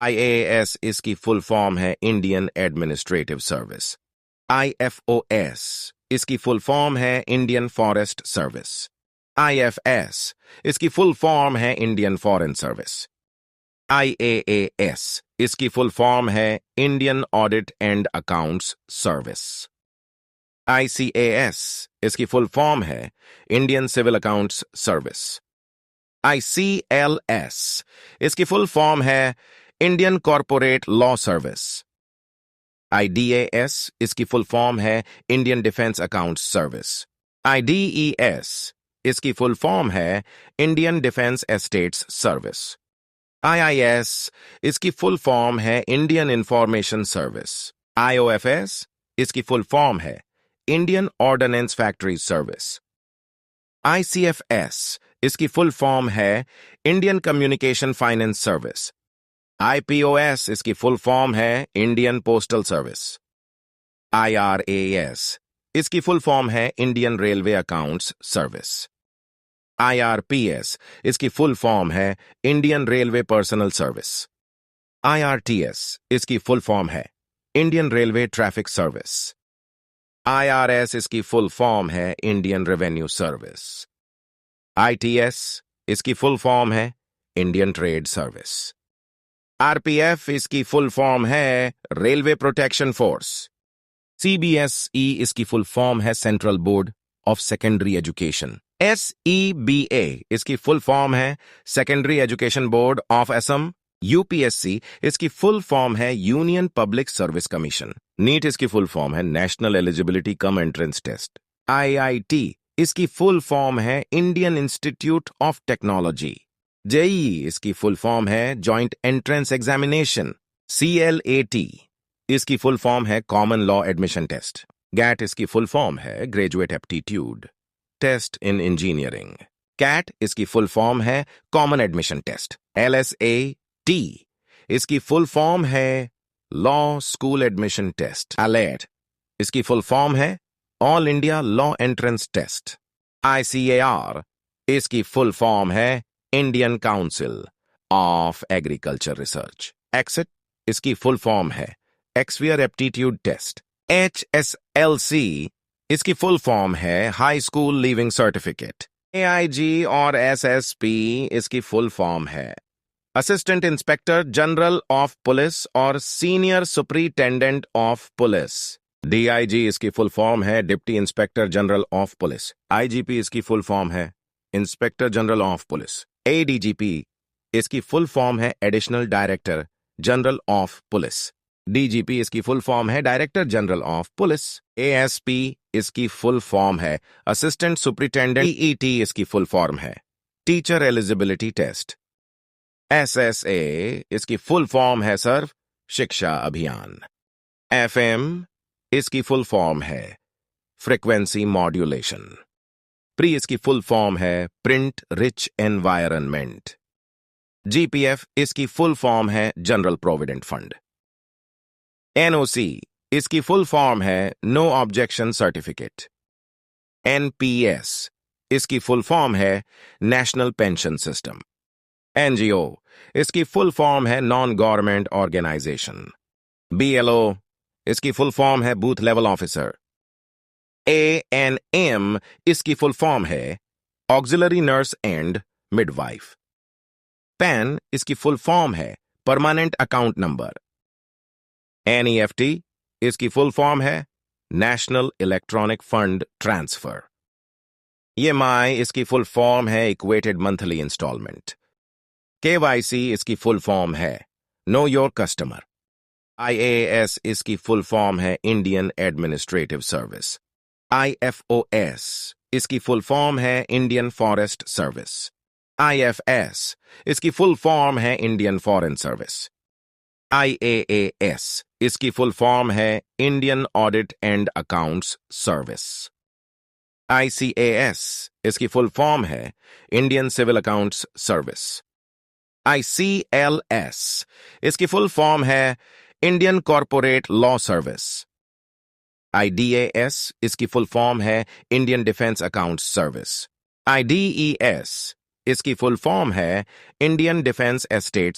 IAS इसकी full form है Indian administrative service. IFOS इसकी फुल फॉर्म है इंडियन फॉरेस्ट सर्विस। IFS इसकी फुल फॉर्म है इंडियन फॉरेन सर्विस। IAAS इसकी फुल फॉर्म है Indian audit and accounts service. ICAS इसकी फुल फॉर्म है Indian civil accounts service. ICLS इसकी full form है Indian corporate law service. IDAS इसकी full form है Indian defence accounts service. IDES इसकी full form है Indian defence estates service. IIS इसकी full form है इंडियन इंफॉर्मेशन सर्विस। IOFS इसकी full form है Indian ordnance factory service. ICFS इसकी full form है Indian communication finance service. IPOS इसकी full form है इंडियन पोस्टल सर्विस। IRAS इसकी full form है Indian railway accounts service. IRPS इसकी full form है Indian railway personal service. IRTS इसकी full form है Indian railway traffic service. IRS इसकी full form है इंडियन रेवेन्यू सर्विस। ITS इसकी full form है इंडियन ट्रेड सर्विस। RPF इसकी full form है रेलवे प्रोटेक्शन फोर्स। CBSE इसकी फुल फॉर्म है central board of secondary education. SEBA इसकी full form है secondary education board of Assam. UPSC इसकी full form है union public service commission. NEET इसकी full form है national eligibility cum entrance test. IIT इसकी full form है Indian institute of technology. JEE इसकी full form है joint entrance examination. CLAT इसकी full form है common law admission test. GAT इसकी full form है graduate aptitude test in engineering. CAT इसकी full form है कॉमन एडमिशन टेस्ट। LSAT इसकी full form है law school admission test. ALET इसकी full form है all India law entrance test. ICAR इसकी full form है Indian council of agriculture research. EXIT इसकी full form है Xavier aptitude test. HSLC इसकी full form है high school leaving certificate. AIG और SSP इसकी फुल फॉर्म है assistant inspector general of police और senior superintendent of police. DIG इसकी full form है deputy inspector general of police. IGP इसकी full form है inspector general of police. ADGP इसकी full form है additional director general of police. DGP इसकी full form है director general of police. ASP इसकी full form है assistant superintendent. EET इसकी full form है टीचर एलिजिबिलिटी टेस्ट। SSA इसकी full form है सर्व शिक्षा अभियान। FM इसकी फुल फॉर्म है फ्रीक्वेंसी मॉड्यूलेशन। प्री इसकी फुल फॉर्म है प्रिंट रिच एनवायरनमेंट। GPF इसकी फुल फॉर्म है जनरल प्रोविडेंट फंड। NOC इसकी फुल फॉर्म है नो ऑब्जेक्शन सर्टिफिकेट। NPS इसकी फुल फॉर्म है नेशनल पेंशन सिस्टम। NGO इसकी फुल फॉर्म है नॉन गवर्नमेंट ऑर्गेनाइजेशन। BLO इसकी फुल फॉर्म है बूथ लेवल ऑफिसर। ANM इसकी फुल फॉर्म है auxiliary nurse and midwife. PAN इसकी फुल फॉर्म है परमानेंट अकाउंट नंबर। NEFT इसकी फुल फॉर्म है national electronic fund transfer. EMI इसकी फुल फॉर्म है इक्वेटेड मंथली इंस्टॉलमेंट। KYC इसकी फुल फॉर्म है नो योर कस्टमर। IAS इसकी फुल फॉर्म है इंडियन एडमिनिस्ट्रेटिव सर्विस। IFOS इसकी फुल फॉर्म है इंडियन फॉरेस्ट सर्विस। IFS इसकी फुल फॉर्म है इंडियन फॉरेन सर्विस। IAAS इसकी फुल फॉर्म है Indian audit and accounts service. ICAS इसकी फुल फॉर्म है Indian civil accounts service. ICLS इसकी full form है Indian corporate law service. IDAS इसकी full form है Indian defence accounts service. IDES इसकी full form है Indian defence estates